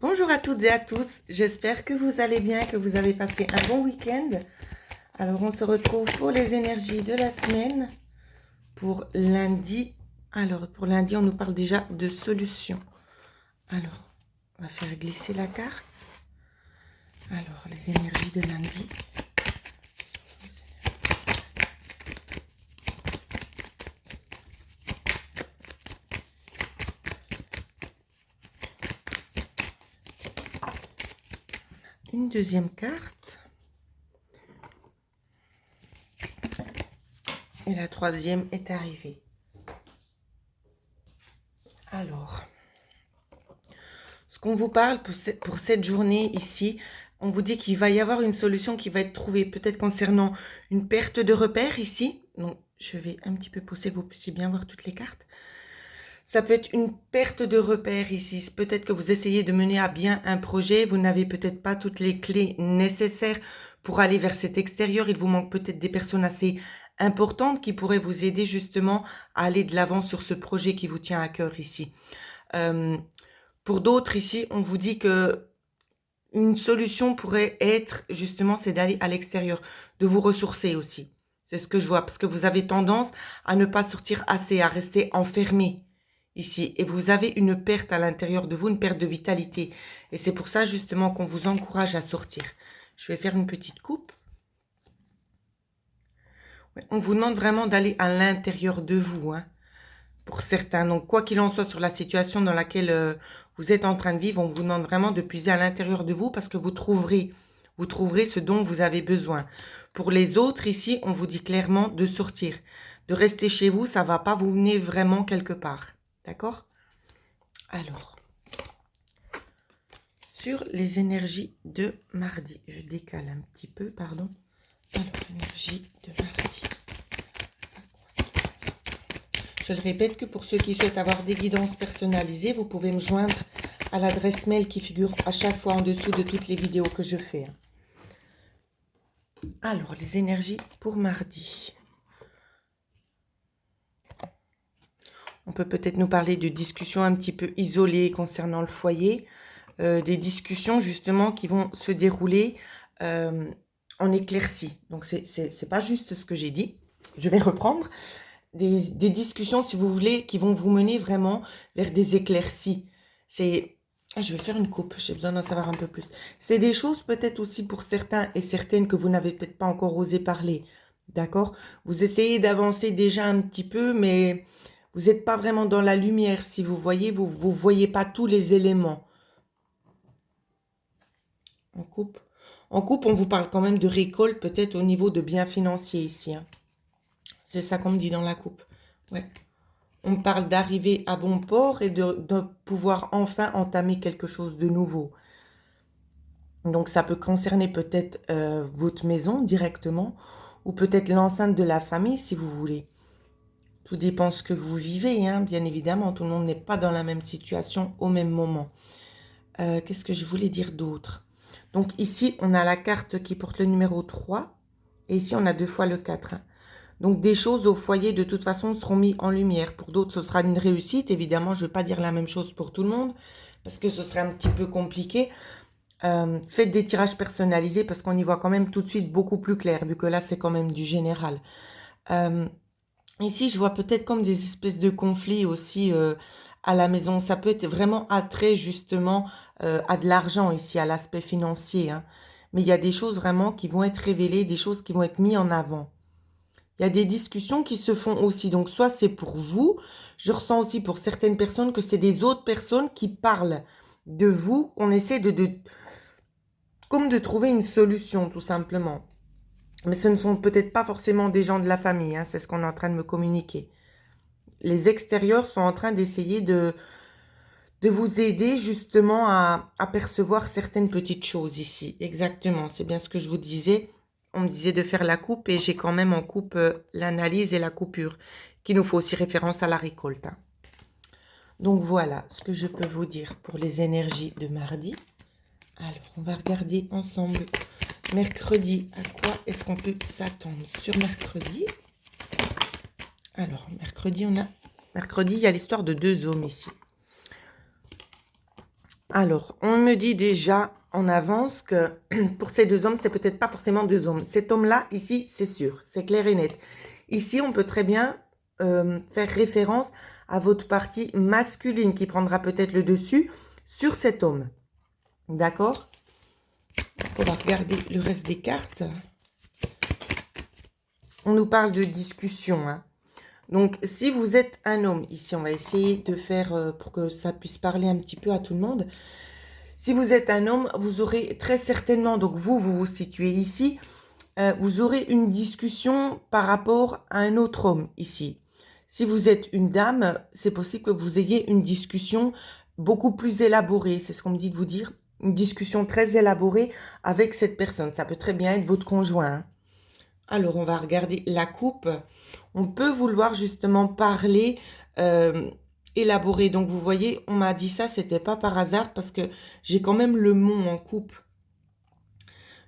Bonjour à toutes et à tous, j'espère que vous allez bien, que vous avez passé un bon week-end. Alors on se retrouve pour les énergies de la semaine, pour lundi. Alors pour lundi on nous parle déjà de solutions. Alors on va faire glisser la carte. Alors les énergies de lundi. Une deuxième carte. Et la troisième est arrivée. Alors, ce qu'on vous parle pour cette journée ici, on vous dit qu'il va y avoir une solution qui va être trouvée, peut-être concernant une perte de repère ici. Donc, je vais un petit peu pousser, que vous puissiez bien voir toutes les cartes. Ça peut être une perte de repère ici. Peut-être que vous essayez de mener à bien un projet. Vous n'avez peut-être pas toutes les clés nécessaires pour aller vers cet extérieur. Il vous manque peut-être des personnes assez importantes qui pourraient vous aider justement à aller de l'avant sur ce projet qui vous tient à cœur ici. Pour d'autres ici, on vous dit que une solution pourrait être justement, c'est d'aller à l'extérieur, de vous ressourcer aussi. C'est ce que je vois, parce que vous avez tendance à ne pas sortir assez, à rester enfermé ici. Et vous avez une perte à l'intérieur de vous, une perte de vitalité. Et c'est pour ça justement qu'on vous encourage à sortir. Je vais faire une petite coupe. Ouais, on vous demande vraiment d'aller à l'intérieur de vous, hein, pour certains. Donc, quoi qu'il en soit sur la situation dans laquelle vous êtes en train de vivre, on vous demande vraiment de puiser à l'intérieur de vous parce que vous trouverez ce dont vous avez besoin. Pour les autres, ici, on vous dit clairement de sortir. De rester chez vous, ça ne va pas vous mener vraiment quelque part. D'accord? Alors, sur les énergies de mardi, je décale un petit peu, pardon. Alors, énergie de mardi. Je le répète que pour ceux qui souhaitent avoir des guidances personnalisées, vous pouvez me joindre à l'adresse mail qui figure à chaque fois en dessous de toutes les vidéos que je fais. Alors, les énergies pour mardi. On peut peut-être nous parler de discussions un petit peu isolées concernant le foyer. Des discussions justement qui vont se dérouler en éclaircie. Donc, c'est pas juste ce que j'ai dit. Je vais reprendre. Des discussions, si vous voulez, qui vont vous mener vraiment vers des éclaircies. Je vais faire une coupe, j'ai besoin d'en savoir un peu plus. C'est des choses peut-être aussi pour certains et certaines que vous n'avez peut-être pas encore osé parler. D'accord? Vous essayez d'avancer déjà un petit peu, mais vous n'êtes pas vraiment dans la lumière. Si vous voyez, vous ne voyez pas tous les éléments. En coupe. En coupe, on vous parle quand même de récolte, peut-être au niveau de biens financiers ici, hein. C'est ça qu'on me dit dans la coupe. Ouais. On parle d'arriver à bon port et de pouvoir enfin entamer quelque chose de nouveau. Donc, ça peut concerner peut-être votre maison directement ou peut-être l'enceinte de la famille si vous voulez. Tout dépend ce que vous vivez, hein, bien évidemment. Tout le monde n'est pas dans la même situation au même moment. Qu'est-ce que je voulais dire d'autre? Donc, ici, on a la carte qui porte le numéro 3 et ici, on a 2 fois le 4. Hein. Donc, des choses au foyer, de toute façon, seront mises en lumière. Pour d'autres, ce sera une réussite. Évidemment, je ne vais pas dire la même chose pour tout le monde, parce que ce serait un petit peu compliqué. Faites des tirages personnalisés, parce qu'on y voit quand même tout de suite beaucoup plus clair, vu que là, c'est quand même du général. Ici, je vois peut-être comme des espèces de conflits aussi à la maison. Ça peut être vraiment attrait, justement, à de l'argent ici, à l'aspect financier. Hein. Mais il y a des choses vraiment qui vont être révélées, des choses qui vont être mises en avant. Il y a des discussions qui se font aussi. Donc, soit c'est pour vous, je ressens aussi pour certaines personnes que c'est des autres personnes qui parlent de vous. On essaie comme de trouver une solution, tout simplement. Mais ce ne sont peut-être pas forcément des gens de la famille. Hein, c'est ce qu'on est en train de me communiquer. Les extérieurs sont en train d'essayer de vous aider justement à percevoir certaines petites choses ici. Exactement, c'est bien ce que je vous disais. On me disait de faire la coupe et j'ai quand même en coupe l'analyse et la coupure, qui nous faut aussi référence à la récolte. Hein. Donc voilà ce que je peux vous dire pour les énergies de mardi. Alors, on va regarder ensemble mercredi. À quoi est-ce qu'on peut s'attendre sur mercredi? Alors, mercredi, il y a l'histoire de 2 hommes ici. Alors, on me dit déjà en avance que pour ces deux hommes, c'est peut-être pas forcément deux hommes. Cet homme-là, ici, c'est sûr, c'est clair et net. Ici, on peut très bien faire référence à votre partie masculine qui prendra peut-être le dessus sur cet homme. D'accord? On va regarder le reste des cartes. On nous parle de discussion, hein. Donc, si vous êtes un homme, ici, on va essayer de faire pour que ça puisse parler un petit peu à tout le monde. Si vous êtes un homme, vous aurez très certainement, donc vous vous situez ici, vous aurez une discussion par rapport à un autre homme ici. Si vous êtes une dame, c'est possible que vous ayez une discussion beaucoup plus élaborée, c'est ce qu'on me dit de vous dire, une discussion très élaborée avec cette personne. Ça peut très bien être votre conjoint, hein. Alors, on va regarder la coupe. On peut vouloir justement parler, élaborer. Donc, vous voyez, on m'a dit ça, c'était pas par hasard parce que j'ai quand même le mont en coupe.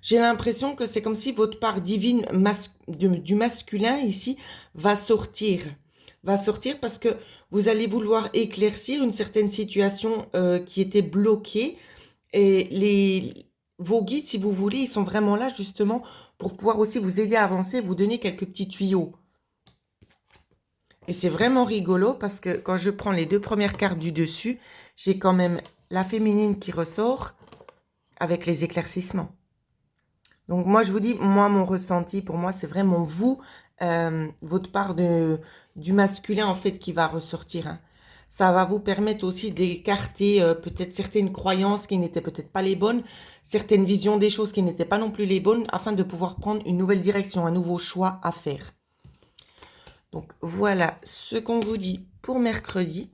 J'ai l'impression que c'est comme si votre part divine du masculin ici va sortir. Va sortir parce que vous allez vouloir éclaircir une certaine situation qui était bloquée. Et vos guides, si vous voulez, ils sont vraiment là justement pour pouvoir aussi vous aider à avancer, vous donner quelques petits tuyaux. Et c'est vraiment rigolo parce que quand je prends les deux premières cartes du dessus, j'ai quand même la féminine qui ressort avec les éclaircissements. Donc moi, je vous dis, moi, mon ressenti, pour moi, c'est vraiment vous, votre part du masculin, en fait, qui va ressortir, hein. Ça va vous permettre aussi d'écarter peut-être certaines croyances qui n'étaient peut-être pas les bonnes, certaines visions des choses qui n'étaient pas non plus les bonnes, afin de pouvoir prendre une nouvelle direction, un nouveau choix à faire. Donc voilà ce qu'on vous dit pour mercredi.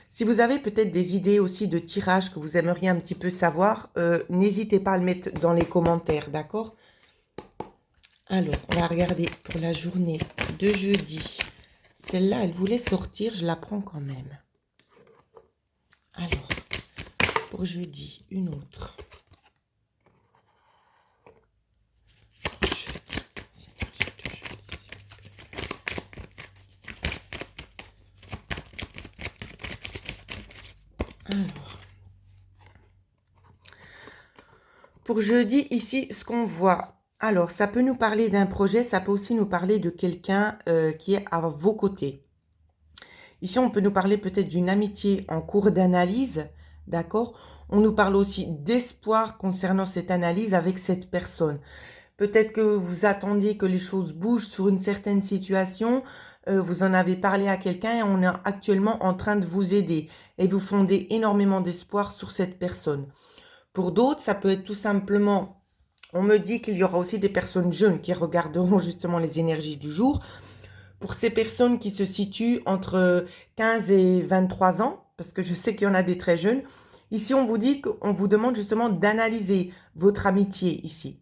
Si vous avez peut-être des idées aussi de tirage que vous aimeriez un petit peu savoir, n'hésitez pas à le mettre dans les commentaires, d'accord? Alors, on va regarder pour la journée de jeudi. Celle-là, elle voulait sortir, je la prends quand même. Alors, pour jeudi, une autre. Alors, pour jeudi, ici, ce qu'on voit, alors, ça peut nous parler d'un projet, ça peut aussi nous parler de quelqu'un qui est à vos côtés. Ici, on peut nous parler peut-être d'une amitié en cours d'analyse, d'accord? On nous parle aussi d'espoir concernant cette analyse avec cette personne. Peut-être que vous attendiez que les choses bougent sur une certaine situation, vous en avez parlé à quelqu'un et on est actuellement en train de vous aider. Et vous fondez énormément d'espoir sur cette personne. Pour d'autres, ça peut être tout simplement, on me dit qu'il y aura aussi des personnes jeunes qui regarderont justement les énergies du jour. Pour ces personnes qui se situent entre 15 et 23 ans, parce que je sais qu'il y en a des très jeunes, ici on vous dit qu'on vous demande justement d'analyser votre amitié ici.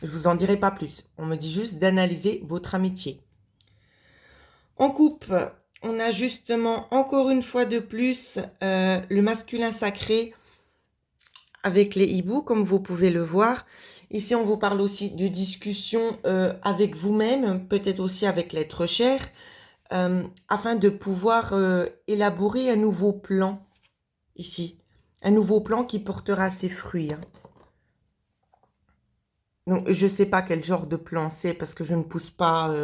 Je vous en dirai pas plus. On me dit juste d'analyser votre amitié. En couple, on a justement encore une fois de plus le masculin sacré avec les hiboux, comme vous pouvez le voir. Ici, on vous parle aussi de discussion avec vous-même, peut-être aussi avec l'être cher, afin de pouvoir élaborer un nouveau plan ici. Un nouveau plan qui portera ses fruits, hein. Donc, je ne sais pas quel genre de plan c'est parce que je ne pousse pas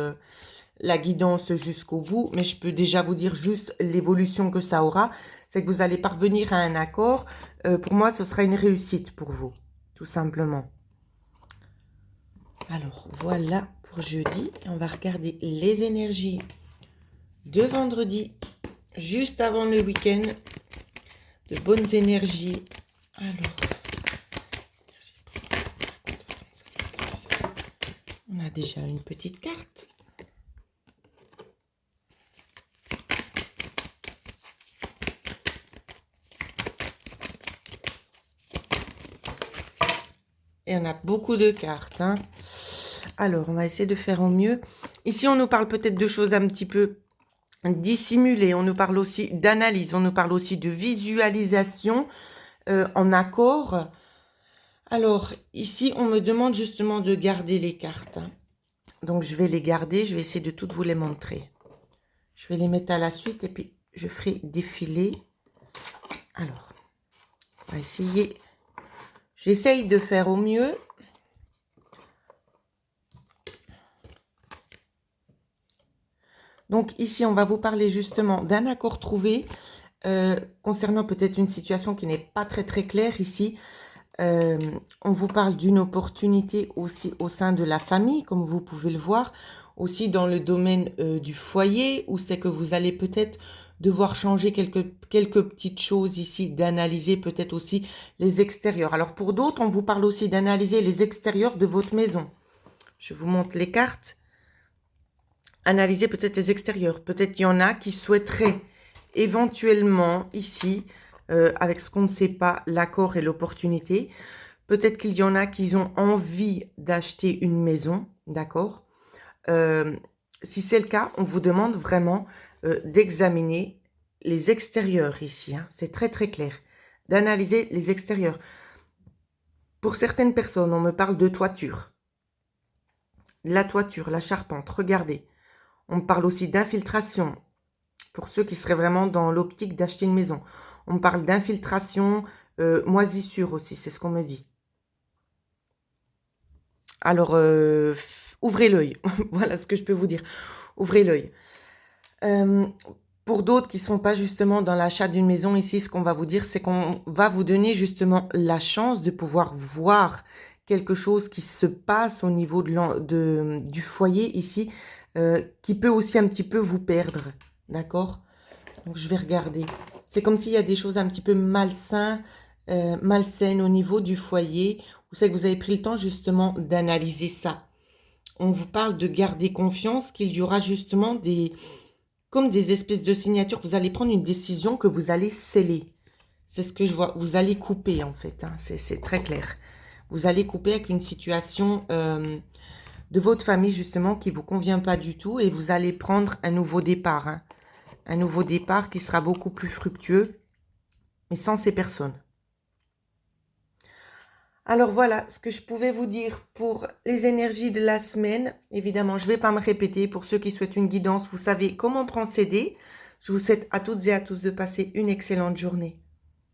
la guidance jusqu'au bout, mais je peux déjà vous dire juste l'évolution que ça aura. C'est que vous allez parvenir à un accord. Pour moi, ce sera une réussite pour vous, tout simplement. Alors, voilà pour jeudi. On va regarder les énergies de vendredi, juste avant le week-end. De bonnes énergies. Alors, on a déjà une petite carte. Et on a beaucoup de cartes, hein. Alors, on va essayer de faire au mieux. Ici, on nous parle peut-être de choses un petit peu dissimulées. On nous parle aussi d'analyse. On nous parle aussi de visualisation en accord. Alors, ici, on me demande justement de garder les cartes, hein. Donc, je vais les garder. Je vais essayer de toutes vous les montrer. Je vais les mettre à la suite et puis je ferai défiler Alors, on va essayer. J'essaye de faire au mieux. Donc ici, on va vous parler justement d'un accord trouvé concernant peut-être une situation qui n'est pas très claire ici. On vous parle d'une opportunité aussi au sein de la famille, comme vous pouvez le voir, aussi dans le domaine du foyer, où c'est que vous allez peut-être devoir changer quelques petites choses ici, d'analyser peut-être aussi les extérieurs. Alors pour d'autres, on vous parle aussi d'analyser les extérieurs de votre maison. Je vous montre les cartes. Analyser peut-être les extérieurs. Peut-être qu'il y en a qui souhaiteraient éventuellement ici, avec ce qu'on ne sait pas, l'accord et l'opportunité. Peut-être qu'il y en a qui ont envie d'acheter une maison, d'accord? Si c'est le cas, on vous demande vraiment d'examiner les extérieurs ici, hein. C'est très clair. D'analyser les extérieurs. Pour certaines personnes, on me parle de toiture. La toiture, la charpente, regardez. On me parle aussi d'infiltration. Pour ceux qui seraient vraiment dans l'optique d'acheter une maison. On me parle d'infiltration, moisissure aussi, c'est ce qu'on me dit. Alors, ouvrez l'œil. Voilà ce que je peux vous dire. Ouvrez l'œil. Pour d'autres qui ne sont pas justement dans l'achat d'une maison, ici, ce qu'on va vous dire, c'est qu'on va vous donner justement la chance de pouvoir voir quelque chose qui se passe au niveau du foyer ici, qui peut aussi un petit peu vous perdre. D'accord? Donc, je vais regarder. C'est comme s'il y a des choses un petit peu malsaines au niveau du foyer, où c'est que vous avez pris le temps justement d'analyser ça. On vous parle de garder confiance, qu'il y aura justement comme des espèces de signatures. Vous allez prendre une décision que vous allez sceller. C'est ce que je vois. Vous allez couper en fait, hein. C'est très clair. Vous allez couper avec une situation de votre famille justement qui ne vous convient pas du tout, et vous allez prendre un nouveau départ, hein. Un nouveau départ qui sera beaucoup plus fructueux, mais sans ces personnes. Alors voilà ce que je pouvais vous dire pour les énergies de la semaine. Évidemment, je ne vais pas me répéter. Pour ceux qui souhaitent une guidance, vous savez comment procéder. Je vous souhaite à toutes et à tous de passer une excellente journée.